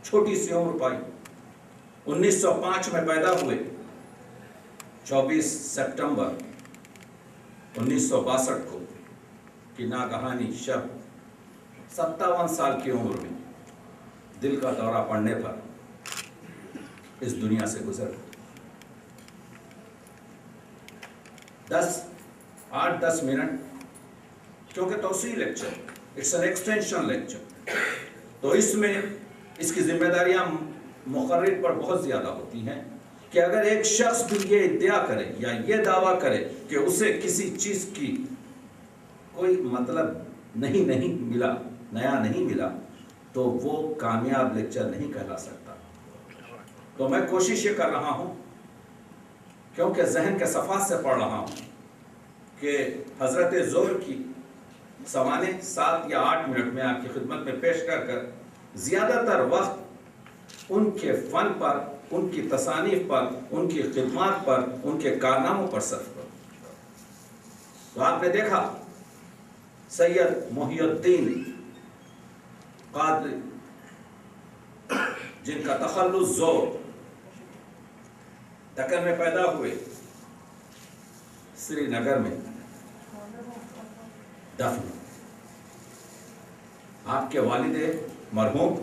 چھوٹی سی عمر پائی. 1905 میں پیدا ہوئے. 24 سپٹمبر 1962 کو کہ ناگہانی شب 57 سال کی عمر میں دل کا دورہ پڑنے پر اس دنیا سے گزر گئے. 8-10 منٹ کیونکہ توسیع lecture, it's an extension lecture, تو اس میں اس کی ذمہ داریاں مقرر پر بہت زیادہ ہوتی ہیں کہ اگر ایک شخص بھی یہ ادعا کرے یا یہ دعویٰ کرے کہ اسے کسی چیز کی کوئی مطلب نہیں ملا، نیا نہیں ملا، تو وہ کامیاب لیکچر نہیں کہلا سکتا. تو میں کوشش یہ کر رہا ہوں کیونکہ ذہن کے صفحات سے پڑھ رہا ہوں کہ حضرت زور کی سوانح 7 یا 8 منٹ میں آپ کی خدمت میں پیش کر زیادہ تر وقت ان کے فن پر، ان کی تصانیف پر، ان کی خدمات پر، ان کے کارناموں پر صرف کروں. تو آپ نے دیکھا سید محی الدین قادری جن کا تخلص زور، دکن میں پیدا ہوئے، سری نگر میں دفن. آپ کے والد مرحوم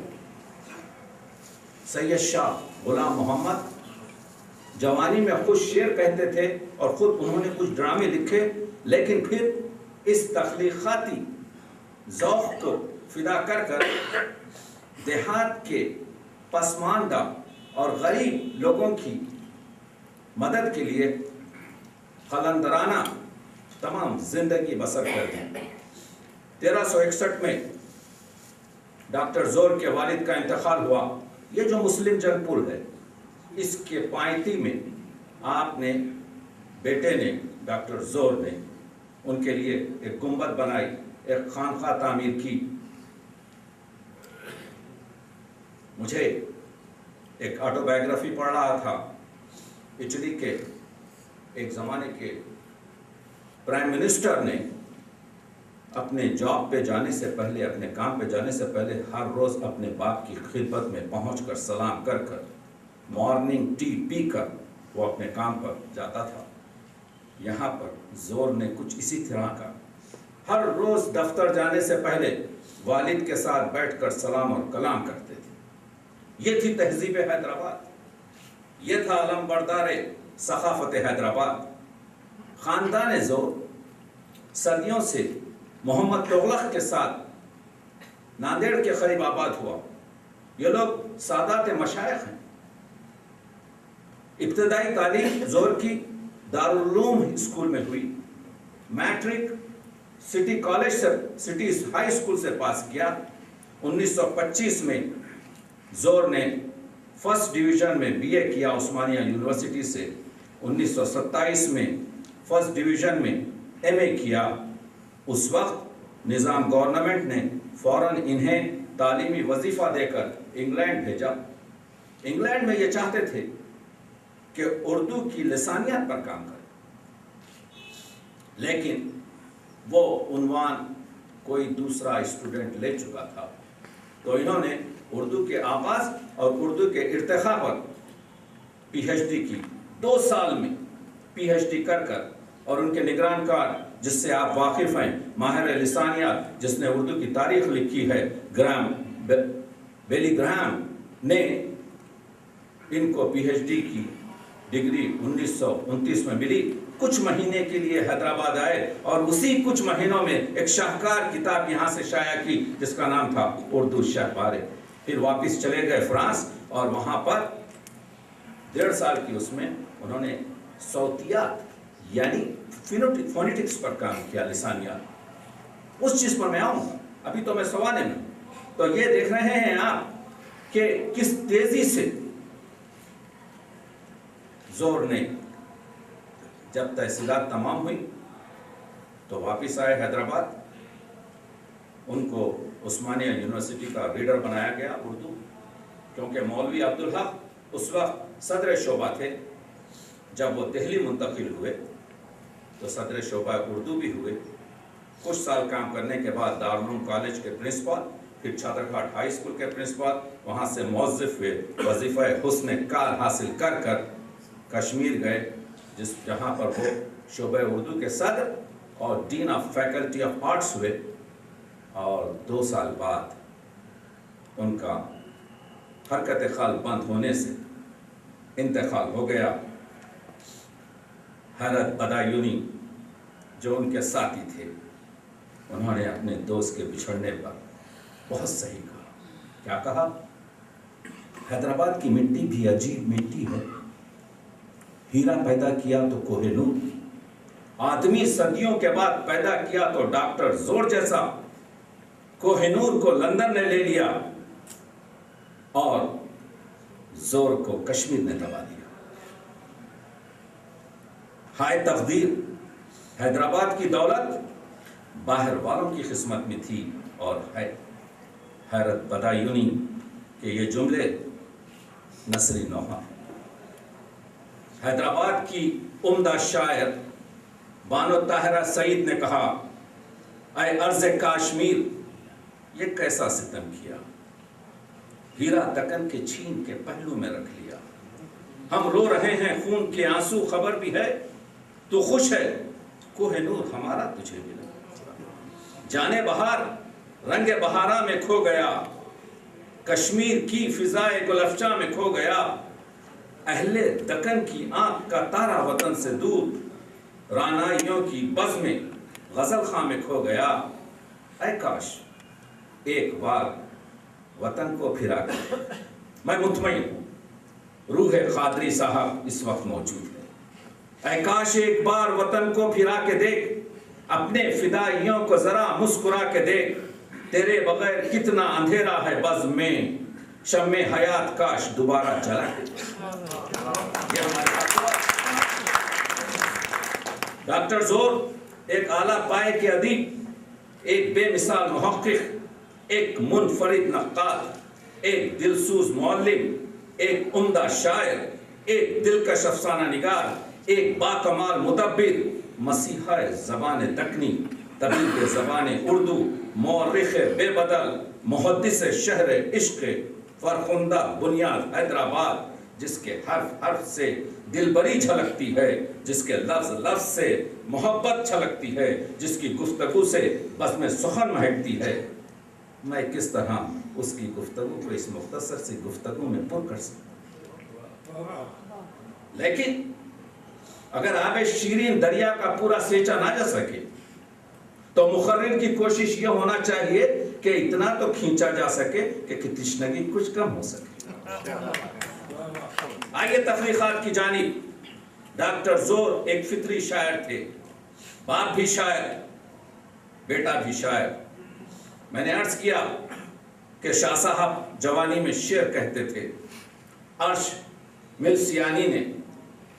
سید شاہ غلام محمد جوانی میں خود شعر کہتے تھے اور خود انہوں نے کچھ ڈرامے لکھے، لیکن پھر اس تخلیقاتی ذوق کو فدا کر دیہات کے پسماندہ اور غریب لوگوں کی مدد کے لیے قلندرانہ تمام زندگی بسر کر دی. 1361 میں ڈاکٹر زور کے والد کا انتقال ہوا. یہ جو مسلم جنگ پل ہے، اس کے پائنتی میں آپ نے، بیٹے نے، ڈاکٹر زور نے ان کے لیے ایک گنبد بنائی، ایک خانقاہ تعمیر کی. مجھے ایک آٹو بایوگرافی پڑھ رہا تھا. اٹلی کے ایک زمانے کے پرائم منسٹر نے اپنے جاب پہ جانے سے پہلے، اپنے کام پہ جانے سے پہلے ہر روز اپنے باپ کی خدمت میں پہنچ کر سلام کر مارننگ ٹی پی کر وہ اپنے کام پر جاتا تھا. یہاں پر زور نے کچھ اسی طرح کا ہر روز دفتر جانے سے پہلے والد کے ساتھ بیٹھ کر سلام اور کلام کرتے تھے. یہ تھی تہذیب حیدرآباد، یہ تھا علم بردار ثقافت حیدرآباد. خاندان زور صدیوں سے محمد تغلق کے ساتھ ناندیڑ کے قریب آباد ہوا. یہ لوگ سادات مشائخ ہیں. ابتدائی تعلیم زور کی دارالعلوم اسکول میں ہوئی. میٹرک سٹی کالج سے، سٹی ہائی اسکول سے پاس کیا. 1925 میں زور نے فرسٹ ڈویژن میں بی اے کیا عثمانیہ یونیورسٹی سے. 1927 میں فرسٹ ڈویژن میں ایم اے کیا. اس وقت نظام گورنمنٹ نے فوراً انہیں تعلیمی وظیفہ دے کر انگلینڈ بھیجا. انگلینڈ میں یہ چاہتے تھے کہ اردو کی لسانیات پر کام کرے، لیکن وہ عنوان کوئی دوسرا اسٹوڈنٹ لے چکا تھا. تو انہوں نے اردو کے آغاز اور اردو کے ارتقاء پر پی ایچ ڈی کی. 2 سال میں پی ایچ ڈی کر اور ان کے نگران کار جس سے آپ واقف ہیں، ماہر لسانیات جس نے اردو کی تاریخ لکھی ہے، بیلی گرام نے ان کو پی ایچ ڈی کی ڈگری 1929 میں ملی. کچھ مہینے کے لیے حیدرآباد آئے اور اسی کچھ مہینوں میں ایک شاہکار کتاب یہاں سے شائع کی جس کا نام تھا اردو شہپارے. پھر واپس چلے گئے فرانس اور وہاں پر 1.5 سال کی اس میں انہوں نے صوتیات یعنی فونیٹکس پر کام کیا، لسانیات. اس چیز پر میں آؤں گا، ابھی تو میں سوانے میں. تو یہ دیکھ رہے ہیں آپ کہ کس تیزی سے زور نے جب تحصیلات تمام ہوئی تو واپس آئے حیدرآباد. ان کو عثمانیہ یونیورسٹی کا ریڈر بنایا گیا اردو، کیونکہ مولوی عبدالحق اس وقت صدر شعبہ تھے. جب وہ دہلی منتقل ہوئے تو صدر شعبہ اردو بھی ہوئے. کچھ سال کام کرنے کے بعد دارالعلوم کالج کے پرنسپل، پھر چھادرگھاٹ ہائی اسکول کے پرنسپل، وہاں سے موظف ہوئے، وظیفہ حسن کار حاصل کر کر کشمیر گئے، جہاں پر وہ شعبہ اردو کے صدر اور ڈین آف فیکلٹی آف آرٹس ہوئے، اور 2 سال بعد ان کا حرکت خال بند ہونے سے انتقال ہو گیا۔ حیرت بدایونی جو ان کے ساتھی تھے، انہوں نے اپنے دوست کے بچھڑنے پر بہت صحیح کہا۔ کیا کہا؟ حیدرآباد کی مٹی بھی عجیب مٹی ہے، ہیرا پیدا کیا تو کوہ نور، آدمی صدیوں کے بعد پیدا کیا تو ڈاکٹر زور جیسا، کوہ نور کو لندن نے لے لیا اور زور کو کشمیر نے دبا دیا۔ ہائے تقدیر، حیدرآباد کی دولت باہر والوں کی قسمت میں تھی، اور حیرت بدایونی کہ یہ جملے نثری نوحہ ہیں۔ حیدرآباد کی عمدہ شاعر بانو طاہرہ سعید نے کہا، اے ارض کاشمیر یہ کیسا ستم کیا، ہیرا دکن کے چھین کے پہلو میں رکھ لیا، ہم رو رہے ہیں خون کے آنسو، خبر بھی ہے تو خوش ہے، کوہ نور ہمارا تجھے ملا، جانے بہار رنگ بہارا میں کھو گیا، کشمیر کی فضائے گل افشاں میں کھو گیا، اہل دکن کی آنکھ کا تارا وطن سے دور، رانائیوں کی بز میں غزل خاں میں کھو گیا، اے کاش ایک بار وطن کو پھرا کر، میں مطمئن ہوں روح قادری صاحب اس وقت موجود ہے، اے کاش ایک بار وطن کو پھرا کے دیکھ، اپنے فدائیوں کو ذرا مسکرا کے دیکھ، تیرے بغیر کتنا اندھیرا ہے بز میں، شمع حیات کاش دوبارہ جلا کے دیکھ۔ ڈاکٹر زور ایک اعلیٰ پائے کے ادیب، ایک بے مثال محقق، ایک منفرد نقاد، ایک دلسوز معلم، ایک عمدہ شاعر، ایک دلکش افسانہ نگار، ایک باکمال مدبر، مسیحا زبان دکنی، طبیب زبان اردو، مورخ بے بدل، محدث شہر عشق، فرخندہ بنیاد حیدرآباد، جس کے حرف حرف سے دلبری جھلکتی ہے، جس کے لفظ لفظ سے محبت چھلکتی ہے، جس کی گفتگو سے بزم سخن مہکتی ہے، میں کس طرح اس کی گفتگو کو اس مختصر سی گفتگو میں پر کر سکتا ہوں؟ لیکن اگر آب شیرین دریا کا پورا سینچا نہ جا سکے تو مقرر کی کوشش یہ ہونا چاہیے کہ اتنا تو کھینچا جا سکے کہ تشنگی کچھ کم ہو سکے۔ آئیے تفریحات کی جانب۔ ڈاکٹر زور ایک فطری شاعر تھے، باپ بھی شاعر، بیٹا بھی شاعر۔ میں نے عرض کیا کہ شاہ صاحب جوانی میں شعر کہتے تھے۔ عرش ملسیانی نے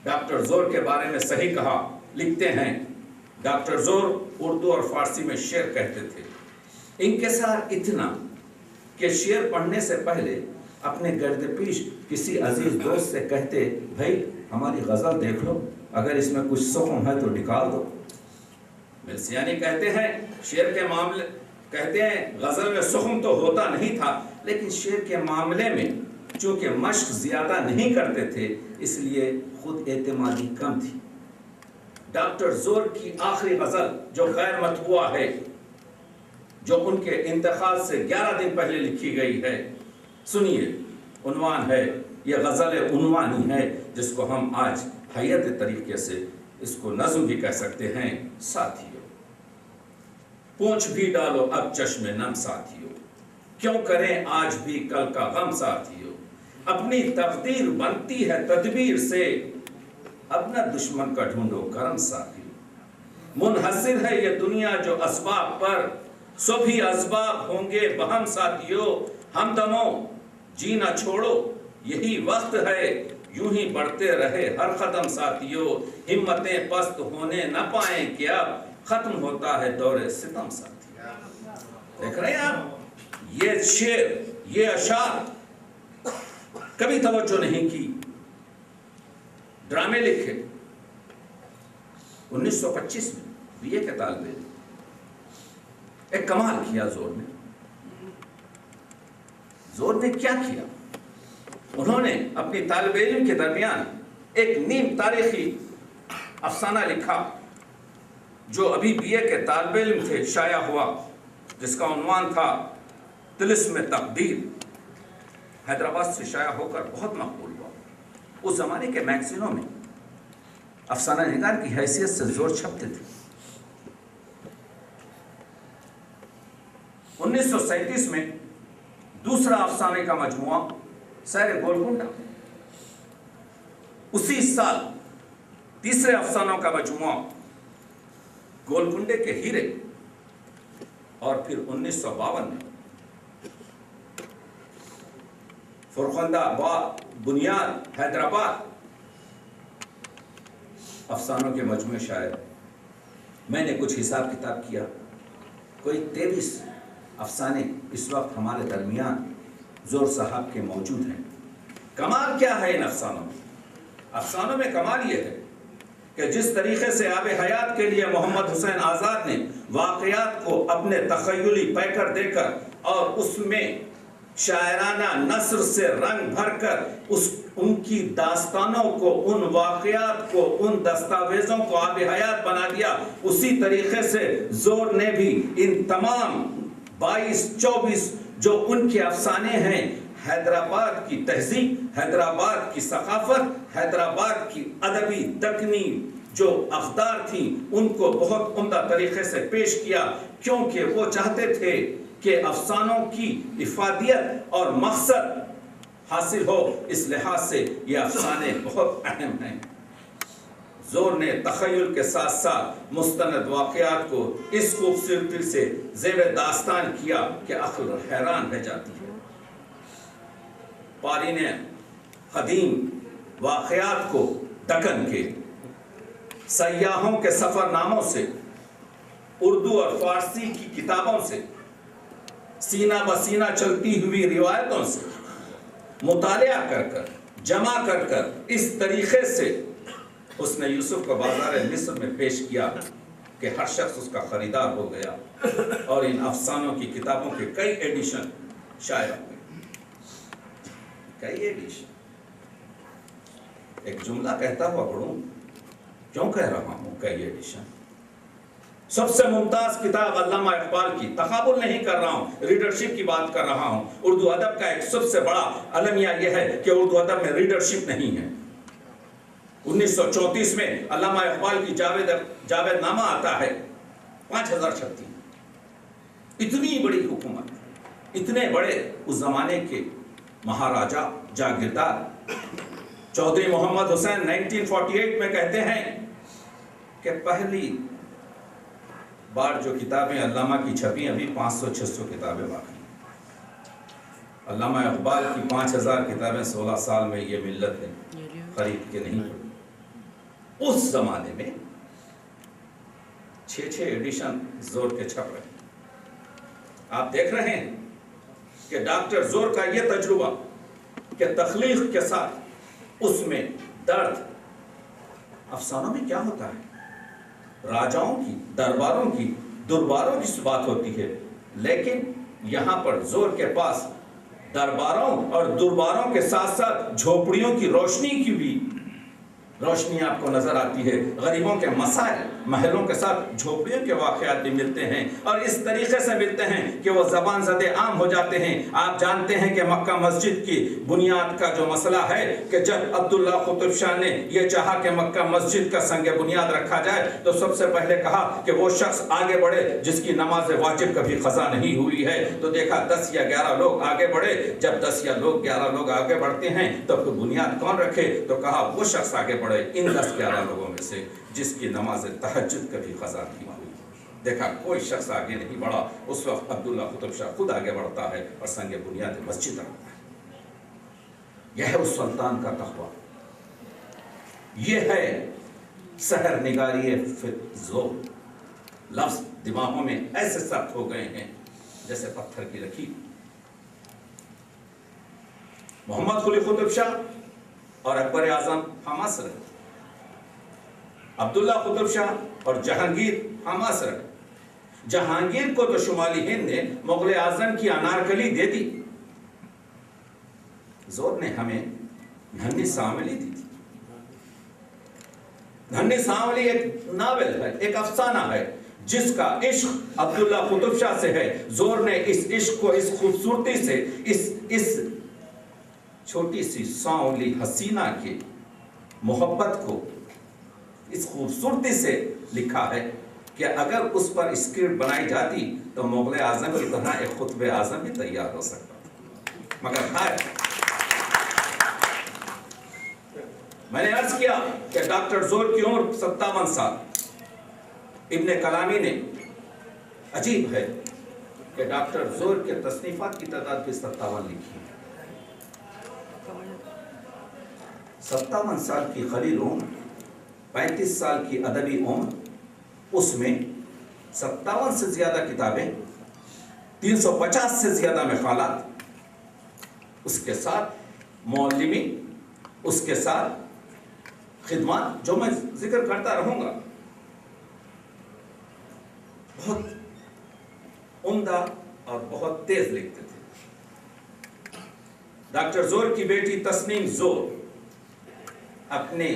ڈاکٹر زور کے بارے میں صحیح کہا، لکھتے ہیں ڈاکٹر زور اردو اور فارسی میں شعر کہتے تھے، انکسار اتنا کہ شعر پڑھنے سے پہلے اپنے گرد پیش کسی عزیز دوست سے کہتے، بھائی ہماری غزل دیکھ لو، اگر اس میں کچھ سخن ہے تو نکال دو۔ ملسیانی کہتے ہیں شعر کے معاملے کہتے ہیں غزل میں سخن تو ہوتا نہیں تھا، لیکن شعر کے معاملے میں چونکہ مشق زیادہ نہیں کرتے تھے، اس لیے خود اعتمادی کم تھی۔ ڈاکٹر زور کی آخری غزل جو غیر مطبوعہ ہے، جو ان کے انتقال سے 11 دن پہلے لکھی گئی ہے، سنیے، عنوان ہے، یہ غزل عنوانی ہے جس کو ہم آج حیات طریقے سے اس کو نظم بھی کہہ سکتے ہیں۔ ساتھیو پونچھ بھی ڈالو اب چشم نم ساتھیو، کیوں کریں آج بھی کل کا غم ساتھیو، اپنی تقدیر بنتی ہے تدبیر سے، اب نہ دشمن کا ڈھونڈو کرم ساتھیو، منحصر ہے یہ دنیا جو اسباب پر، سو بھی اسباب ہوں گے بہم ساتھیو، ہمدموں جینا چھوڑو یہی وقت ہے، یوں ہی بڑھتے رہے ہر قدم ساتھیو، ہمتیں پست ہونے نہ پائیں کیا، ختم ہوتا ہے دور ستم ساتھیو۔ دیکھ رہے ہیں آپ، یہ شعر، یہ اشعار کبھی توجہ نہیں کی۔ ڈرامے لکھے 1925 میں BA کے طالب علم، ایک کمال کیا زور نے، زور نے کیا کیا؟ انہوں نے اپنی طالب علم کے درمیان ایک نیم تاریخی افسانہ لکھا جو ابھی بی اے کے طالب علم تھے شائع ہوا، جس کا عنوان تھا طلسم تقدیر۔ حیدرآباد سے شائع ہو کر بہت مقبول ہوا۔ اس زمانے کے میگزینوں میں افسانہ نگار کی حیثیت سے زور چھپتے تھے۔ 1937 میں دوسرا افسانے کا مجموعہ سیر گولکنڈہ، اسی سال تیسرے افسانوں کا مجموعہ گولکنڈے کے ہیرے، اور پھر 1952 میں فرخندہ بنیاد حیدرآباد افسانوں کے مجموعے شاعر۔ میں نے کچھ حساب کتاب کیا، کوئی 23 افسانے اس وقت ہمارے درمیان زور صاحب کے موجود ہیں۔ کمال کیا ہے ان افسانوں میں؟ افسانوں میں کمال یہ ہے کہ جس طریقے سے آب حیات کے لیے محمد حسین آزاد نے واقعات کو اپنے تخیلی پیکر دے کر اور اس میں شاعرانہ نثر سے رنگ بھر کر ان کی داستانوں کو، ان واقعات کو، ان دستاویزوں کو آب حیات بنا دیا، اسی طریقے سے زور نے بھی ان تمام 22-24 جو ان کے افسانے ہیں، حیدرآباد کی تہذیب، حیدرآباد کی ثقافت، حیدرآباد کی ادبی دکنی جو اقدار تھیں، ان کو بہت عمدہ طریقے سے پیش کیا، کیونکہ وہ چاہتے تھے کہ افسانوں کی افادیت اور مقصد حاصل ہو۔ اس لحاظ سے یہ افسانے بہت اہم ہیں۔ زور نے تخیل کے ساتھ ساتھ مستند واقعات کو اس خوبصورتی سے زیب داستان کیا کہ عقل حیران رہ جاتی ہے۔ پارین قدیم واقعات کو دکن کے سیاحوں کے سفر ناموں سے، اردو اور فارسی کی کتابوں سے، سینہ بسینہ چلتی ہوئی روایتوں سے مطالعہ کر کر، جمع کر اس طریقے سے اس نے یوسف کو بازار مصر میں پیش کیا کہ ہر شخص اس کا خریدار ہو گیا، اور ان افسانوں کی کتابوں کے کئی ایڈیشن شائع ہوئے۔ کئی ایڈیشن۔ ایک جملہ کہتا ہوا پڑھوں، کیوں کہہ رہا ہوں کئی ایڈیشن؟ سب سے ممتاز کتاب علامہ اقبال کی، تقابل نہیں کر رہا ہوں، ریڈرشپ کی بات کر رہا ہوں۔ اردو ادب کا ایک سب سے بڑا المیہ یہ ہے کہ اردو ادب میں ریڈرشپ نہیں ہے۔ 1934 میں علامہ اقبال کی جاوید نامہ آتا ہے، 5000 چھپتی۔ اتنی بڑی حکومت، اتنے بڑے اس زمانے کے مہاراجا جاگیردار چودھری محمد حسین 1948 میں کہتے ہیں کہ پہلی بار جو کتابیں علامہ کی چھپی، ابھی 500-600 کتابیں باقی۔ علامہ اقبال کی 5000 کتابیں 16 سال میں یہ ملت نے خرید کے نہیں پڑھی۔ اس زمانے میں 6 ایڈیشن زور کے چھپ رہے ہیں۔ آپ دیکھ رہے ہیں کہ ڈاکٹر زور کا یہ تجربہ کہ تخلیق کے ساتھ اس میں درد۔ افسانوں میں کیا ہوتا ہے؟ راجاؤں کی، درباروں کی، درباروں کی بات ہوتی ہے، لیکن یہاں پر زور کے پاس درباروں اور درباروں کے ساتھ ساتھ جھوپڑیوں کی روشنی کی بھی روشنی آپ کو نظر آتی ہے۔ غریبوں کے مسائل، محلوں کے ساتھ جھوپڑیوں کے واقعات بھی ملتے ہیں، اور اس طریقے سے ملتے ہیں کہ وہ زبان زدے عام ہو جاتے ہیں۔ آپ جانتے ہیں کہ مکہ مسجد کی بنیاد کا جو مسئلہ ہے کہ جب عبداللہ قطب شاہ نے یہ چاہا کہ مکہ مسجد کا سنگ بنیاد رکھا جائے تو سب سے پہلے کہا کہ وہ شخص آگے بڑھے جس کی نماز واجب کبھی قضا نہیں ہوئی ہے۔ تو دیکھا 10 یا 11 لوگ آگے بڑھے۔ جب 10 یا 11 لوگ آگے بڑھتے ہیں تو پھر بنیاد کون رکھے؟ تو کہا وہ شخص آگے بڑھے ان 10-11 لوگوں میں سے جس کی نماز تہجد کبھی قضا نہیں ہوئی۔ دیکھا کوئی شخص آگے نہیں بڑھا۔ اس وقت عبداللہ قطب شاہ خود آگے بڑھتا ہے اور سنگ بنیاد مسجد رکھتا ہے۔ یہ ہے اس سلطان کا تقویٰ، یہ ہے سحر نگاری زور۔ لفظ دماغوں میں ایسے سخت ہو گئے ہیں جیسے پتھر کی لکیر۔ محمد قلی قطب شاہ اور اکبر اعظم حماس رہے، عبداللہ قطب شاہ اور جہانگیر حماس رہے۔ جہانگیر کو تو شمالی ہند نے مغل اعظم کی انارکلی دے دی، زور نے ہمیں ننھی سانولی دی تھی. ننھی سانولی ایک ناول ہے, ایک افسانہ ہے جس کا عشق عبداللہ قطب شاہ سے ہے. زور نے اس عشق کو اس خوبصورتی سے, اس چھوٹی سی سانولی حسینہ کی محبت کو اس خوبصورتی سے لکھا ہے کہ اگر اس پر اسکرپٹ بنائی جاتی تو مغل اعظم کی طرح ایک خطب اعظم بھی تیار ہو سکتا. مگر میں نے عرض کیا کہ ڈاکٹر زور کی عمر 57 سال. ابن کلامی نے, عجیب ہے کہ ڈاکٹر زور کے تصنیفات کی تعداد بھی 57 لکھی ہے. 57 سال کی خلیل عمر, 35 سال کی ادبی عمر, اس میں 57 سے زیادہ کتابیں, 350 سے زیادہ مقالات, اس کے ساتھ معلمی, اس کے ساتھ خدمات جو میں ذکر کرتا رہوں گا. بہت عمدہ اور بہت تیز لکھتے تھے. ڈاکٹر زور کی بیٹی تسنیم زور اپنے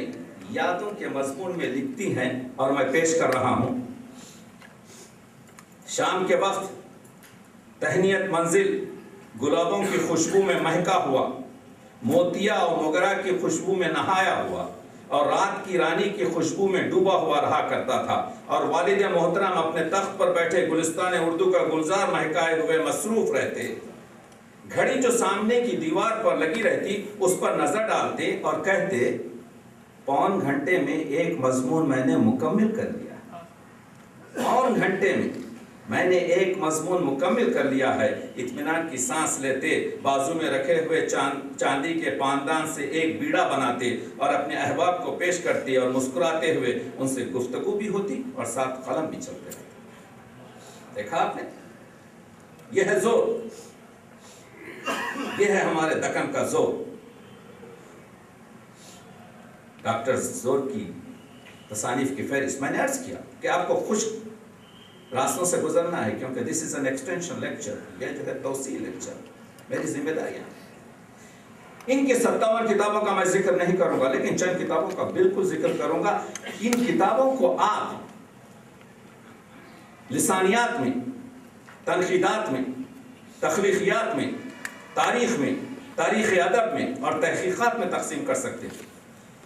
یادوں کے مضمون میں لکھتی ہیں اور میں پیش کر رہا ہوں. شام کے وقت تہنیت منزل گلابوں کی خوشبو میں مہکا ہوا, موتیا اور موگرا کی خوشبو میں نہایا ہوا, اور رات کی رانی کی خوشبو میں ڈوبا ہوا رہا کرتا تھا, اور والد محترم اپنے تخت پر بیٹھے گلستان اردو کا گلزار مہکائے ہوئے مصروف رہتے. گھڑی جو سامنے کی دیوار پر لگی رہتی اس پر نظر ڈالتے اور کہتے, 3 گھنٹے میں ایک مضمون میں نے مکمل کر لیا. 3 گھنٹے میں نے ایک مضمون مکمل کر لیا ہے. اطمینان کی سانس لیتے, بازو میں رکھے ہوئے چاندی کے پاندان سے ایک بیڑا بناتے اور اپنے احباب کو پیش کرتے اور مسکراتے ہوئے ان سے گفتگو بھی ہوتی اور ساتھ قلم بھی چلتے رہتے. دیکھا آپ نے, یہ ہے زور, یہ ہے ہمارے دکن کا زور. ڈاکٹر زور کی تصانیف کی فہرست. میں نے عرض کیا کہ آپ کو خشک راستوں سے گزرنا ہے کیونکہ دس از این ایکسٹینشن لیکچر, یہ جو ہے توسیع لیکچر, میری ذمہ داریاں. ان کی 57 کتابوں کا میں ذکر نہیں کروں گا, لیکن چند کتابوں کا بالکل ذکر کروں گا. ان کتابوں کو آپ لسانیات میں, تنقیدات میں, تخلیقیات میں, تاریخ میں, تاریخ ادب میں اور تحقیقات میں تقسیم کر سکتے ہیں.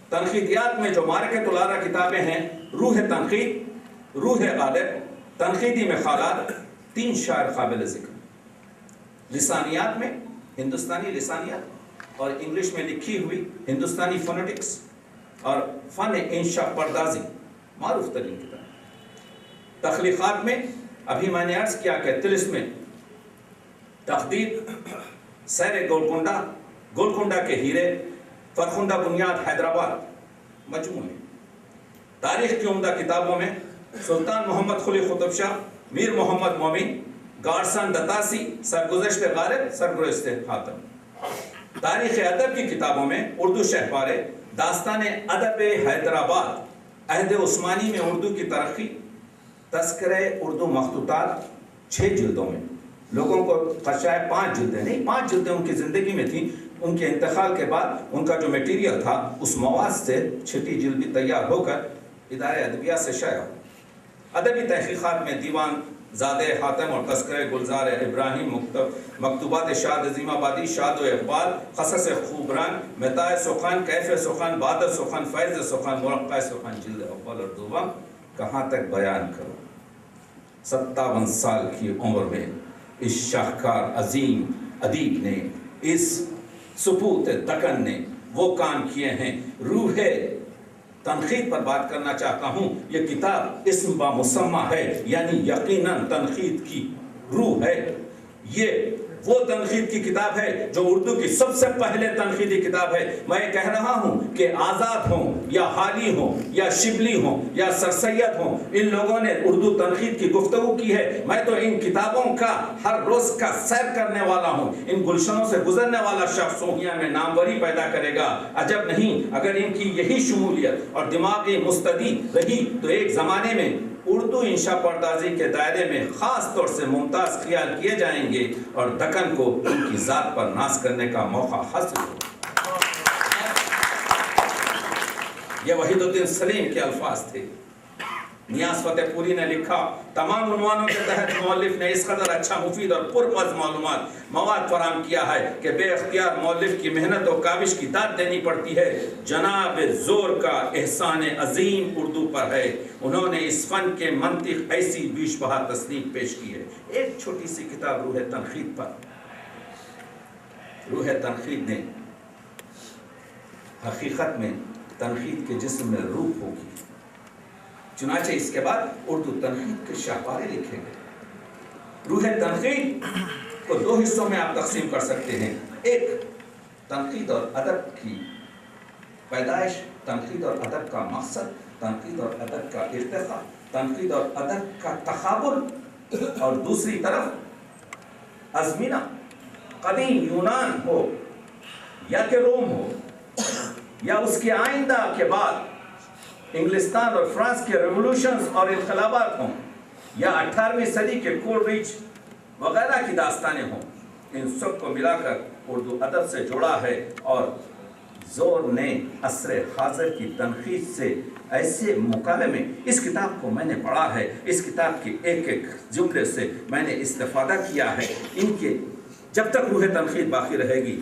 تنقیدیات میں جو مارکت الارا کتابیں ہیں, روح تنقید, روح غالب, تنقیدی مقالات, 3 شاعر قابل ذکر. لسانیات میں ہندوستانی لسانیات اور انگلش میں لکھی ہوئی ہندوستانی فونیٹکس اور فن انشاء پردازی معروف ترین کتاب. تخلیقات میں ابھی میں نے عرض کیا کہ طلسم تقدیر, سیر گولکنڈہ, گولکنڈہ کے ہیرے, فرخندہ بنیاد حیدرآباد مجموعے. تاریخ کی عمدہ کتابوں میں سلطان محمد قلی قطب شاہ, میر محمد مومن, گارسن دتاسی, سرگزشت غالب, سرگزشت حاتم. تاریخ ادب کی کتابوں میں اردو شہپارے, داستان ادب حیدرآباد, عہد عثمانی میں اردو کی ترقی, تذکرہ اردو مخطوطات 6 جلدوں میں. لوگوں کو خدشہ 5 جلدیں نہیں, 5 جلدیں ان کی زندگی میں تھیں. ان کے انتقال کے بعد ان کا جو میٹیریل تھا اس مواد سے 6ٹی جلد بھی تیار ہو کر ادارے ادبیات سے شائع ہو. ادبی تحقیقات میں دیوان زادہ حاتم اور تذکرہ گلزار ابراہیم, مکتوبات شاد عظیم آبادی, شاد و اقبال, قصص خوبران, متاع سخن, کیف سخن, بادر سخن, فیض سخن, مرقع سخن, جلد اول اور دوم. کہاں تک بیان کروں. 57 سال کی عمر میں اس شاہکار عظیم ادیب نے, اس سپوت دکن نے وہ کام کیے ہیں. روح تنقید پر بات کرنا چاہتا ہوں. یہ کتاب اسم با مسمہ ہے, یعنی یقیناً تنقید کی روح ہے. یہ وہ تنقید کی کتاب ہے جو اردو کی سب سے پہلے تنقیدی کتاب ہے. میں کہہ رہا ہوں کہ آزاد ہوں یا حالی ہوں یا شبلی ہوں یا سر سید ہوں, ان لوگوں نے اردو تنقید کی گفتگو کی ہے. میں تو ان کتابوں کا ہر روز کا سیر کرنے والا ہوں. ان گلشنوں سے گزرنے والا شخص دنیا میں ناموری پیدا کرے گا. عجب نہیں اگر ان کی یہی شمولیت اور دماغی مستعدی رہی تو ایک زمانے میں اردو انشا پردازی کے دائرے میں خاص طور سے ممتاز خیال کیے جائیں گے اور دکن کو ان کی ذات پر ناز کرنے کا موقع حاصل ہوگا۔ یہ وحید الدین سلیم کے الفاظ تھے۔ نیاز فتح پوری نے لکھا، تمام عنوانوں کے تحت مؤلف نے اس قدر اچھا، مفید اور پرمغز مواد فراہم کیا ہے کہ بے اختیار مؤلف کی محنت و کاوش کی داد دینی پڑتی ہے۔ جناب زور کا احسان عظیم اردو پر ہے۔ انہوں نے اس فن کے منطق ایسی بیش بہا تصنیف پیش کی ہے۔ ایک چھوٹی سی کتاب روح تنقید پر۔ روح تنقید نے حقیقت میں تنقید کے جسم میں روح ہوگی، چنانچہ اس کے بعد اردو تنقید کے شاہکارے لکھے گئے۔ روح تنقید کو دو حصوں میں آپ تقسیم کر سکتے ہیں، ایک تنقید اور ادب کی پیدائش، تنقید اور ادب کا مقصد، تنقید اور ادب کا ارتقاء، تنقید اور ادب کا تقابل، اور دوسری طرف ازمینہ قدیم یونان ہو یا کہ روم ہو یا اس کے آئندہ کے بعد انگلستان اور فرانس کے ریولوشنز اور انقلابات ہوں یا 18ویں صدی کے کولریج وغیرہ کی داستانیں ہوں، ان سب کو ملا کر اردو ادب سے جوڑا ہے۔ اور زور نے عصر حاضر کی تنقید سے ایسے مکالمے، اس کتاب کو میں نے پڑھا ہے، اس کتاب کے ایک ایک جملے سے میں نے استفادہ کیا ہے، ان کے جب تک روح تنقید باقی رہے گی